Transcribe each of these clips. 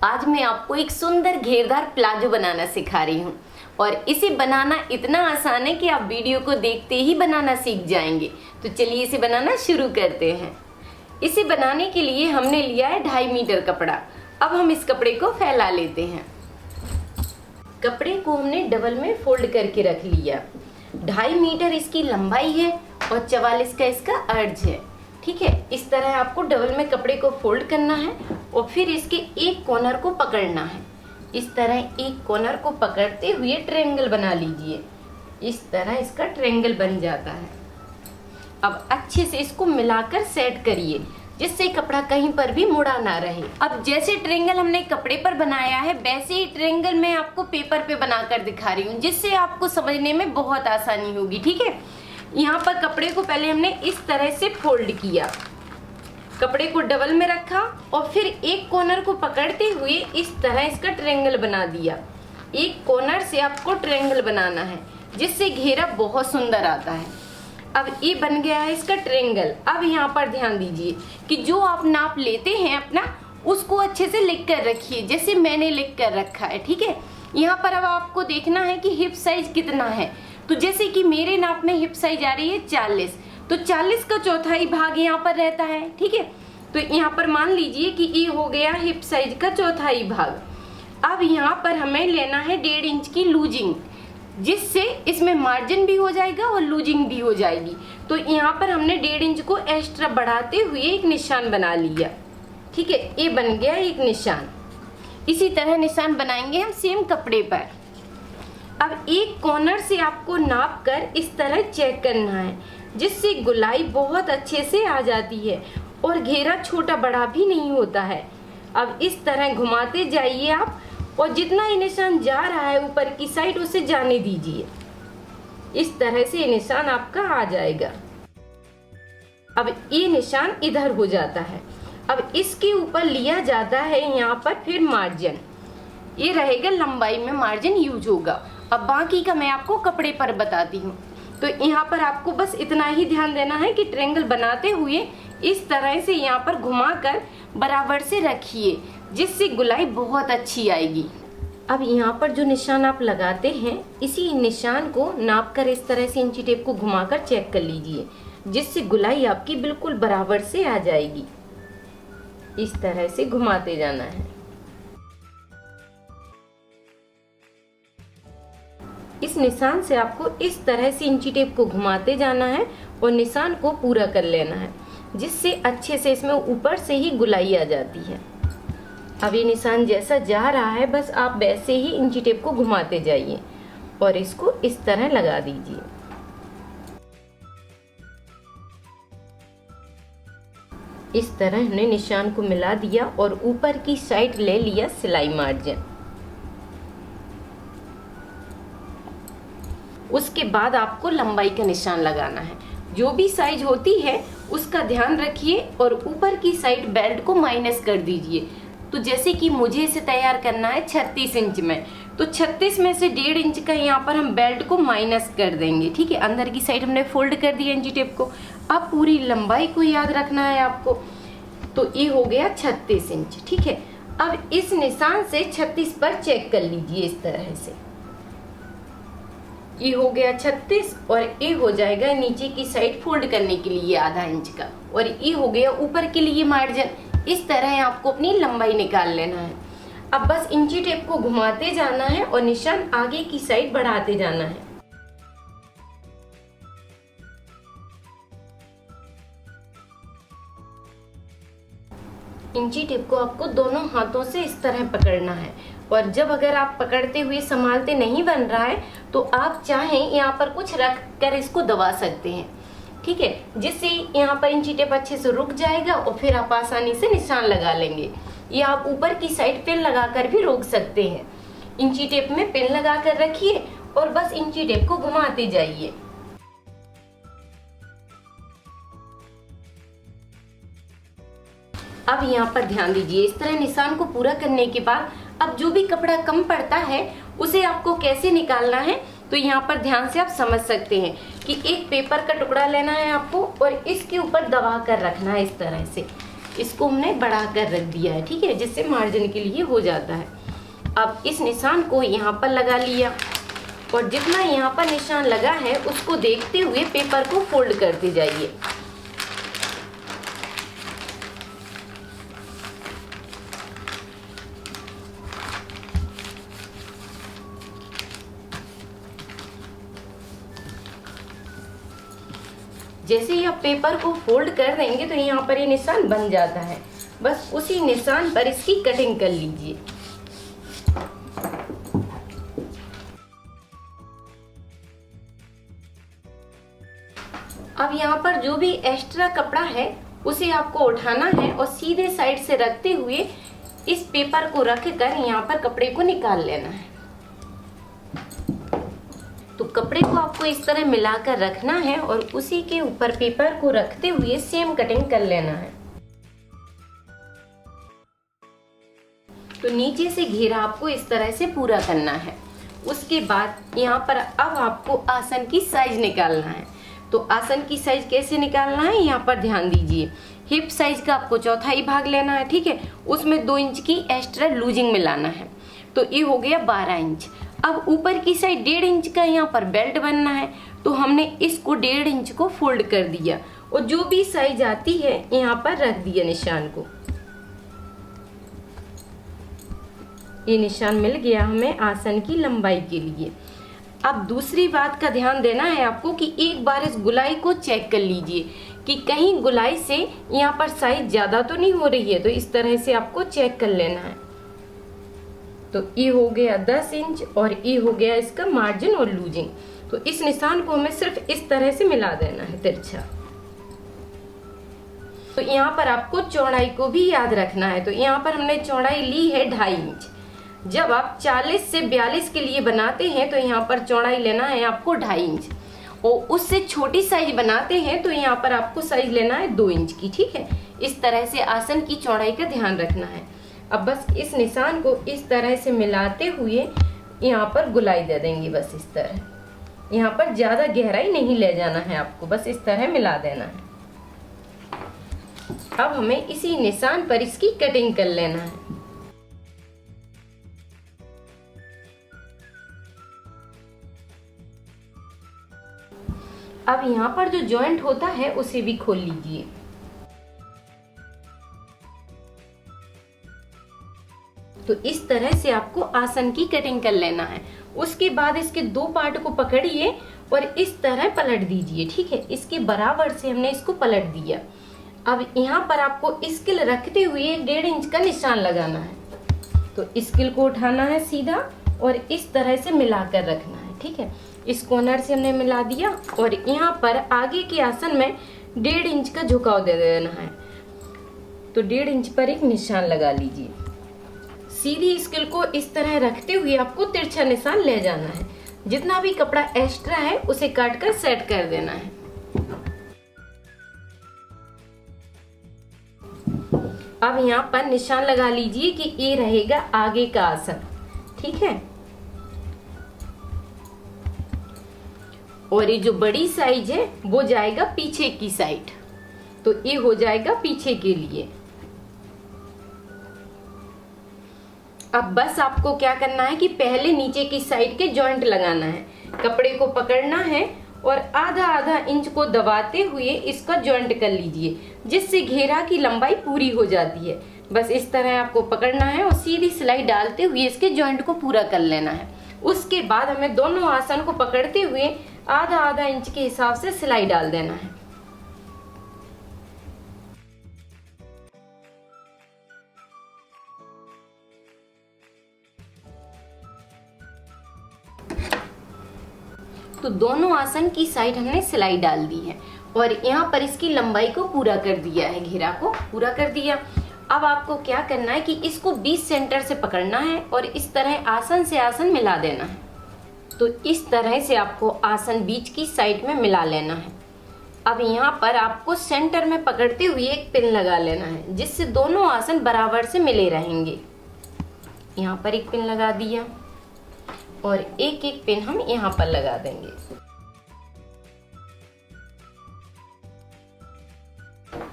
आज मैं आपको एक सुंदर घेरदार प्लाजो बनाना सिखा रही हूँ और इसे बनाना इतना आसान है कि आप वीडियो को देखते ही बनाना सीख जाएंगे। तो चलिए इसे बनाना शुरू करते हैं। इसे बनाने के लिए हमने लिया है 2.5 मीटर कपड़ा। अब हम इस कपड़े को फैला लेते हैं। कपड़े को हमने डबल में फोल्ड करके रख लिया। 2.5 मीटर इसकी लंबाई है और 44 का इसका अर्ज है। ठीक है, इस तरह आपको डबल में कपड़े को फोल्ड करना है और फिर इसके एक कॉर्नर को पकड़ना है। इस तरह एक कॉर्नर को पकड़ते हुए ट्रायंगल बना लीजिए। इस तरह इसका ट्रायंगल बन जाता है। अब अच्छे से इसको मिलाकर सेट करिए जिससे कपड़ा कहीं पर भी मुड़ा ना रहे। अब जैसे ट्रायंगल हमने कपड़े पर बनाया है वैसे ही ट्रायंगल मैं आपको पेपर पे बनाकर दिखा रही हूँ जिससे आपको समझने में बहुत आसानी होगी। ठीक है, यहाँ पर कपड़े को पहले हमने इस तरह से फोल्ड किया, कपड़े को डबल में रखा और फिर एक कॉर्नर को पकड़ते हुए इस तरह इसका ट्रायंगल बना दिया। एक कॉर्नर से आपको ट्रायंगल बनाना है जिससे घेरा बहुत सुंदर आता है। अब ये बन गया है इसका ट्रायंगल। अब यहाँ पर ध्यान दीजिए कि जो आप नाप लेते हैं अपना उसको अच्छे से लिख कर रखिए जैसे मैंने लिख कर रखा है। ठीक है, यहाँ पर अब आपको देखना है कि हिप साइज कितना है। तो जैसे कि मेरे नाप में हिप साइज आ रही है 40, तो 40 का चौथाई भाग यहाँ पर रहता है। ठीक है, तो यहाँ पर मान लीजिए कि ये हो गया हिप साइज का चौथाई भाग। अब यहाँ पर हमें लेना है 1.5 इंच की लूजिंग जिससे इसमें मार्जिन भी हो जाएगा और लूजिंग भी हो जाएगी। तो यहाँ पर हमने 1.5 इंच को एक्स्ट्रा बढ़ाते हुए एक निशान बना लिया। ठीक है, ये बन गया एक निशान। इसी तरह निशान बनाएंगे हम सेम कपड़े पर। अब एक कॉर्नर से आपको नाप कर इस तरह चेक करना है जिससे गुलाई बहुत अच्छे से आ जाती है और घेरा छोटा बड़ा भी नहीं होता है। अब इस तरह घुमाते जाइए आप और जितना ये निशान जा रहा है ऊपर की साइड उसे जाने दीजिए। इस तरह से ये निशान आपका आ जाएगा। अब ये निशान इधर हो जाता है। अब इसके ऊपर लिया जाता है यहाँ पर फिर मार्जिन। ये रहेगा लंबाई में मार्जिन यूज होगा। अब बाकी का मैं आपको कपड़े पर बताती हूँ। तो यहाँ पर आपको बस इतना ही ध्यान देना है कि ट्रायंगल बनाते हुए इस तरह से यहाँ पर घुमाकर बराबर से रखिए जिससे गुलाई बहुत अच्छी आएगी। अब यहाँ पर जो निशान आप लगाते हैं इसी निशान को नाप कर इस तरह से इंची टेप को घुमाकर चेक कर लीजिए जिससे गुलाई आपकी बिल्कुल बराबर से आ जाएगी। इस तरह से घुमाते जाना है। इस निशान से आपको इस तरह से इंची टेप को घुमाते जाना है और निशान को पूरा कर लेना है जिससे अच्छे से इसमें ऊपर से ही गुलाई आ जाती है। अब ये निशान जैसा जा रहा है बस आप वैसे ही इंची टेप को घुमाते जाइए और इसको इस तरह लगा दीजिए। इस तरह हमने निशान को मिला दिया और ऊपर की साइड ले लिया सिलाई मार्जिन। उसके बाद आपको लंबाई का निशान लगाना है। जो भी साइज होती है उसका ध्यान रखिए और ऊपर की साइड बेल्ट को माइनस कर दीजिए। तो जैसे कि मुझे इसे तैयार करना है 36 इंच में, तो 36 में से 1.5 इंच का यहाँ पर हम बेल्ट को माइनस कर देंगे। ठीक है, अंदर की साइड हमने फोल्ड कर दिया इंची टेप को। अब पूरी लंबाई को याद रखना है आपको। तो ये हो गया 36 इंच। ठीक है, अब इस निशान से 36 पर चेक कर लीजिए इस तरह से। ये हो गया 36 और ये हो जाएगा नीचे की साइड फोल्ड करने के लिए आधा इंच का, और ये हो गया ऊपर के लिए मार्जिन। इस तरह आपको अपनी लंबाई निकाल लेना है। अब बस इंची टेप को घुमाते जाना है और निशान आगे की साइड बढ़ाते जाना है। इंची टेप को आपको दोनों हाथों से इस तरह पकड़ना है और जब अगर आप पकड़ते हुए संभालते नहीं बन रहा है तो आप चाहें यहाँ पर कुछ रख कर इसको दबा सकते हैं। ठीक है, जिससे यहाँ पर इंची टेप अच्छे से रुक जाएगा और फिर आप आसानी से निशान लगा लेंगे। या आप ऊपर की साइड पेन लगाकर भी रोक सकते हैं। इंची टेप में पेन लगा कर रखिए और बस इंची टेप को घुमाते जाइए। अब यहाँ पर ध्यान दीजिए, इस तरह निशान को पूरा करने के बाद अब जो भी कपड़ा कम पड़ता है उसे आपको कैसे निकालना है तो यहाँ पर ध्यान से आप समझ सकते हैं कि एक पेपर का टुकड़ा लेना है आपको और इसके ऊपर दबा कर रखना है इस तरह से। इसको हमने बढ़ा कर रख दिया है, ठीक है, जिससे मार्जिन के लिए हो जाता है। अब इस निशान को यहाँ पर लगा लिया और जितना यहाँ पर निशान लगा है उसको देखते हुए पेपर को फोल्ड करते जाइए। जैसे ही आप पेपर को फोल्ड कर देंगे तो यहाँ पर ये निशान बन जाता है। बस उसी निशान पर इसकी कटिंग कर लीजिए। अब यहाँ पर जो भी एक्स्ट्रा कपड़ा है उसे आपको उठाना है और सीधे साइड से रखते हुए इस पेपर को रख कर यहाँ पर कपड़े को निकाल लेना है। तो कपड़े को आपको इस तरह मिलाकर रखना है और उसी के ऊपर पेपर को रखते हुए सेम कटिंग कर लेना है। तो नीचे से घेरा आपको इस तरह से पूरा करना है। उसके बाद यहाँ पर अब आपको आसन की साइज निकालना है। तो आसन की साइज कैसे निकालना है यहाँ पर ध्यान दीजिए। हिप साइज का आपको चौथाई भाग लेना है, ठीक है, उसमें 2 इंच की एक्स्ट्रा लूजिंग मिलाना है। तो ये हो गया 12 इंच। अब ऊपर की साइड 1.5 इंच का यहाँ पर बेल्ट बनना है। तो हमने इसको 1.5 इंच को फोल्ड कर दिया और जो भी साइज आती है यहाँ पर रख दिया निशान को। ये निशान मिल गया हमें आसन की लंबाई के लिए। अब दूसरी बात का ध्यान देना है आपको कि एक बार इस गुलाई को चेक कर लीजिए कि कहीं गुलाई से यहाँ पर साइज ज्यादा तो नहीं हो रही है। तो इस तरह से आपको चेक कर लेना है। तो ये हो गया 10 इंच और ये हो गया इसका मार्जिन और लूजिंग। तो इस निशान को हमें सिर्फ इस तरह से मिला देना है तिरछा। तो यहाँ पर आपको चौड़ाई को भी याद रखना है। तो यहाँ पर हमने चौड़ाई ली है 2.5 इंच। जब आप 40 से 42 के लिए बनाते हैं तो यहाँ पर चौड़ाई लेना है आपको 2.5 इंच और उससे छोटी साइज बनाते हैं तो यहाँ पर आपको साइज लेना है 2 इंच की, ठीक है। इस तरह से आसन की चौड़ाई का ध्यान रखना है। अब बस इस निशान को इस तरह से मिलाते हुए यहाँ पर गुलाई दे देंगे, बस इस तरह। यहाँ पर ज्यादा गहराई नहीं ले जाना है आपको, बस इस तरह मिला देना है। अब हमें इसी निशान पर इसकी कटिंग कर लेना है। अब यहाँ पर जो जॉइंट होता है उसे भी खोल लीजिए। तो इस तरह से आपको आसन की कटिंग कर लेना है। उसके बाद इसके 2 पार्ट को पकड़िए और इस तरह पलट दीजिए, ठीक है। इसके बराबर से हमने इसको पलट दिया। अब यहाँ पर आपको स्किल रखते हुए 1.5 इंच का निशान लगाना है। तो स्किल को उठाना है सीधा और इस तरह से मिलाकर रखना है, ठीक है। इस कॉर्नर से हमने मिला दिया और यहाँ पर आगे के आसन में 1.5 इंच का झुकाव दे देना है। तो 1.5 इंच पर एक निशान लगा लीजिए। सीधी स्किल को इस तरह रखते हुए आपको तिरछा निशान ले जाना है। जितना भी कपड़ा एक्स्ट्रा है उसे काट कर सेट कर देना है। अब यहाँ पर निशान लगा लीजिए कि ये रहेगा आगे का आसन, ठीक है। और ये जो बड़ी साइज है वो जाएगा पीछे की साइड। तो ये हो जाएगा पीछे के लिए। अब बस आपको क्या करना है कि पहले नीचे की साइड के जॉइंट लगाना है। कपड़े को पकड़ना है और आधा आधा इंच को दबाते हुए इसका जॉइंट कर लीजिए, जिससे घेरा की लंबाई पूरी हो जाती है। बस इस तरह आपको पकड़ना है और सीधी सिलाई डालते हुए इसके जॉइंट को पूरा कर लेना है। उसके बाद हमें दोनों आसन को पकड़ते हुए आधा आधा इंच के हिसाब से सिलाई डाल देना है। तो दोनों आसन की साइड हमने सिलाई डाल दी है और यहाँ पर इसकी लंबाई को पूरा कर दिया है, घेरा को पूरा कर दिया। अब आपको क्या करना है कि इसको 20 सेंटर से पकड़ना है और इस तरह आसन से आसन मिला देना है। तो इस तरह से आपको आसन बीच की साइड में मिला लेना है। अब यहाँ पर आपको सेंटर में पकड़ते हुए एक पिन लगा लेना है, जिससे दोनों आसन बराबर से मिले रहेंगे। यहाँ पर एक पिन लगा दिया और एक एक पिन हम यहाँ पर लगा देंगे।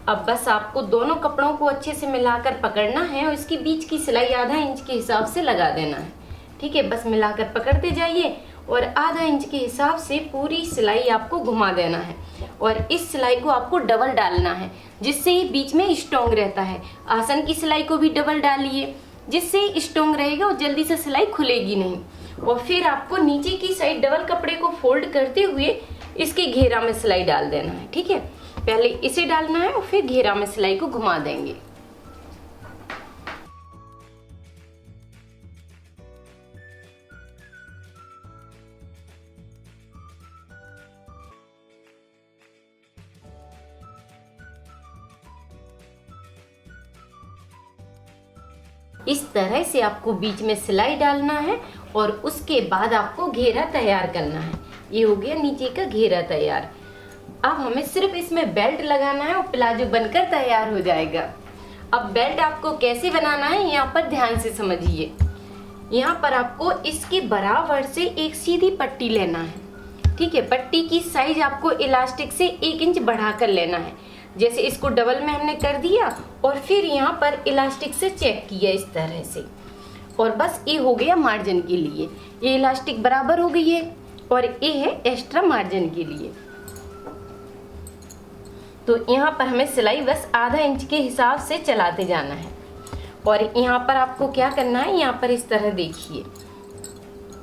अब बस आपको दोनों कपड़ों को अच्छे से मिलाकर पकड़ना है और इसके बीच की सिलाई आधा इंच के हिसाब से लगा देना है। ठीक है, बस मिलाकर पकड़ते जाइए और आधा इंच के हिसाब से पूरी सिलाई आपको घुमा देना है। और इस सिलाई को आपको डबल डालना है, जिससे ये बीच में स्ट्रॉन्ग रहता है। आसन की सिलाई को भी डबल डालिए, जिससे स्ट्रॉन्ग रहेगा और जल्दी से सिलाई खुलेगी नहीं। और फिर आपको नीचे की साइड डबल कपड़े को फोल्ड करते हुए इसके घेरा में सिलाई डाल देना है। ठीक है, पहले इसे डालना है और फिर घेरा में सिलाई को घुमा देंगे। इस तरह से आपको बीच में सिलाई डालना है और उसके बाद आपको घेरा तैयार करना है। ये हो गया नीचे का घेरा तैयार। अब हमें सिर्फ इसमें बेल्ट लगाना है और प्लाजो बनकर तैयार हो जाएगा। अब बेल्ट आपको कैसे बनाना है यहाँ पर ध्यान से समझिए। यहाँ पर आपको इसके बराबर से एक सीधी पट्टी लेना है। ठीक है, पट्टी की साइज आपको इलास्टिक से 1 इंच बढ़ा कर लेना है। जैसे इसको डबल में हमने कर दिया और फिर यहाँ पर इलास्टिक से चेक किया इस तरह से। और बस ये हो गया मार्जिन के लिए, ये इलास्टिक बराबर हो गई है और ये है एक्स्ट्रा मार्जिन के लिए। तो यहाँ पर हमें सिलाई बस आधा इंच के हिसाब से चलाते जाना है। और यहाँ पर आपको क्या करना है, यहाँ पर इस तरह देखिए,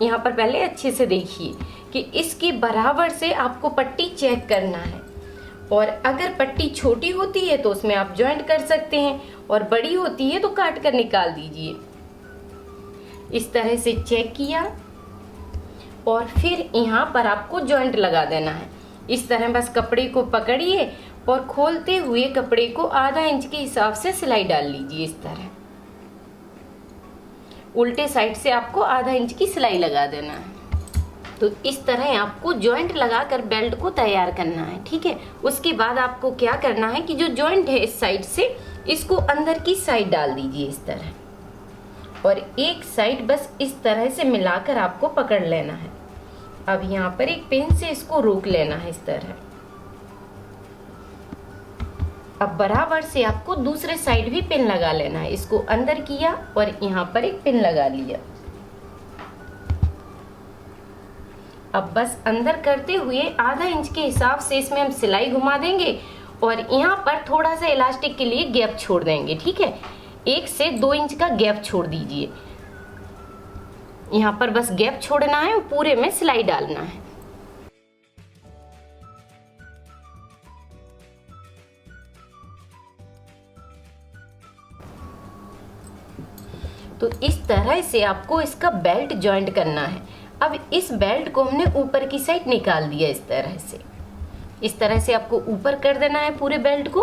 यहाँ पर पहले अच्छे से देखिए कि इसके बराबर से आपको पट्टी चेक करना है। और अगर पट्टी छोटी होती है तो उसमें आप जॉइंट कर सकते हैं और बड़ी होती है तो काट कर निकाल दीजिए। इस तरह से चेक किया और फिर यहाँ पर आपको जॉइंट लगा देना है। इस तरह बस कपड़े को पकड़िए और खोलते हुए कपड़े को आधा इंच के हिसाब से सिलाई डाल लीजिए। इस तरह उल्टे साइड से आपको आधा इंच की सिलाई लगा देना है। तो इस तरह आपको जॉइंट लगाकर बेल्ट को तैयार करना है। ठीक है, उसके बाद आपको क्या करना है कि जो जॉइंट है इस साइड से, इसको अंदर की साइड डाल दीजिए इस तरह। और एक साइड बस इस तरह से मिलाकर आपको पकड़ लेना है। अब यहाँ पर एक पेन से इसको रोक लेना है इस तरह। अब बराबर से आपको दूसरे साइड भी पिन लगा लेना है। इसको अंदर किया और यहाँ पर एक पिन लगा लिया। अब बस अंदर करते हुए आधा इंच के हिसाब से इसमें हम सिलाई घुमा देंगे और यहाँ पर थोड़ा सा इलास्टिक के लिए गैप छोड़ देंगे। ठीक है, 1 से 2 इंच का गैप छोड़ दीजिए। यहाँ पर बस गैप छोड़ना है और पूरे में सिलाई डालना है। तो इस तरह से आपको इसका बेल्ट जॉइंट करना है। अब इस बेल्ट को हमने ऊपर की साइड निकाल दिया इस तरह से। इस तरह से आपको ऊपर कर देना है पूरे बेल्ट को।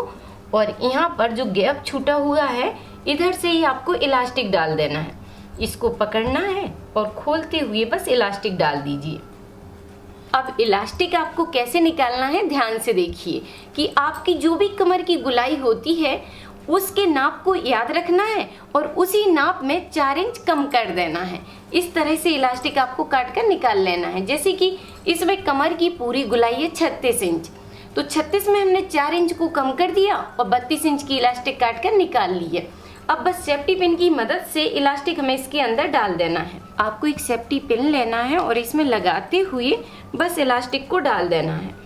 और यहाँ पर जो गैप छूटा हुआ है इधर से ही आपको इलास्टिक डाल देना है। इसको पकड़ना है और खोलते हुए बस इलास्टिक डाल दीजिए। अब इलास्टिक आपको कैसे निकालना है ध्यान से देखिए कि आपकी जो भी कमर की गुलाई होती है उसके नाप को याद रखना है और उसी नाप में 4 इंच कम कर देना है। इस तरह से इलास्टिक आपको काट कर निकाल लेना है। जैसे कि इसमें कमर की पूरी गुलाई है 36 इंच, तो 36 में हमने 4 इंच को कम कर दिया और 32 इंच की इलास्टिक काट कर निकाल ली है। अब बस सेफ्टी पिन की मदद से इलास्टिक हमें इसके अंदर डाल देना है। आपको एक सेफ्टी पिन लेना है और इसमें लगाते हुए बस इलास्टिक को डाल देना है।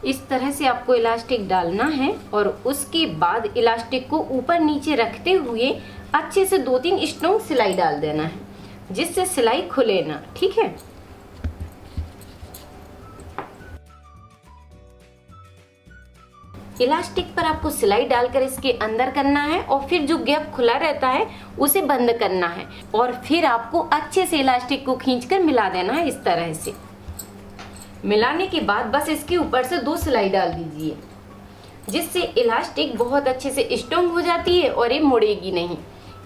इस तरह से आपको इलास्टिक डालना है और उसके बाद इलास्टिक को ऊपर नीचे रखते हुए अच्छे से 2-3 स्ट्रोक सिलाई डाल देना है, जिससे सिलाई खुले ना। ठीक है, इलास्टिक पर आपको सिलाई डालकर इसके अंदर करना है और फिर जो गैप खुला रहता है उसे बंद करना है और फिर आपको अच्छे से इलास्टिक को खींचकर मिला देना है। इस तरह से मिलाने के बाद बस इसके ऊपर से 2 सिलाई डाल दीजिए, जिससे इलास्टिक बहुत अच्छे से स्ट्रॉन्ग हो जाती है और ये मुड़ेगी नहीं।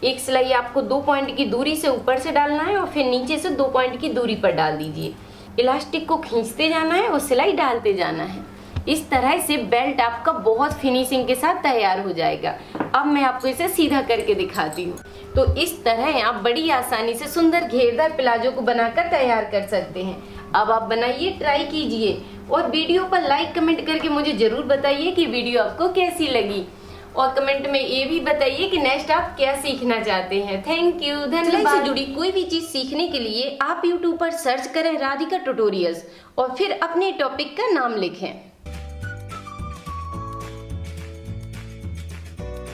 एक सिलाई आपको 2 पॉइंट की दूरी से ऊपर से डालना है और फिर नीचे से 2 पॉइंट की दूरी पर डाल दीजिए। इलास्टिक को खींचते जाना है और सिलाई डालते जाना है। इस तरह से बेल्ट आपका बहुत फिनिशिंग के साथ तैयार हो जाएगा। अब मैं आपको इसे सीधा करके दिखाती हूँ। तो इस तरह आप बड़ी आसानी से सुंदर घेरदार प्लाजो को बनाकर तैयार कर सकते हैं। अब आप बनाइए, ट्राई कीजिए और वीडियो पर लाइक कमेंट करके मुझे जरूर बताइए कि वीडियो आपको कैसी लगी, और कमेंट में ये भी बताइए कि नेक्स्ट आप क्या सीखना चाहते हैं। थैंक यू, धन्यवाद। से जुड़ी कोई भी चीज सीखने के लिए आप YouTube पर सर्च करें राधिका ट्यूटोरियल्स और फिर अपने टॉपिक का नाम लिखें।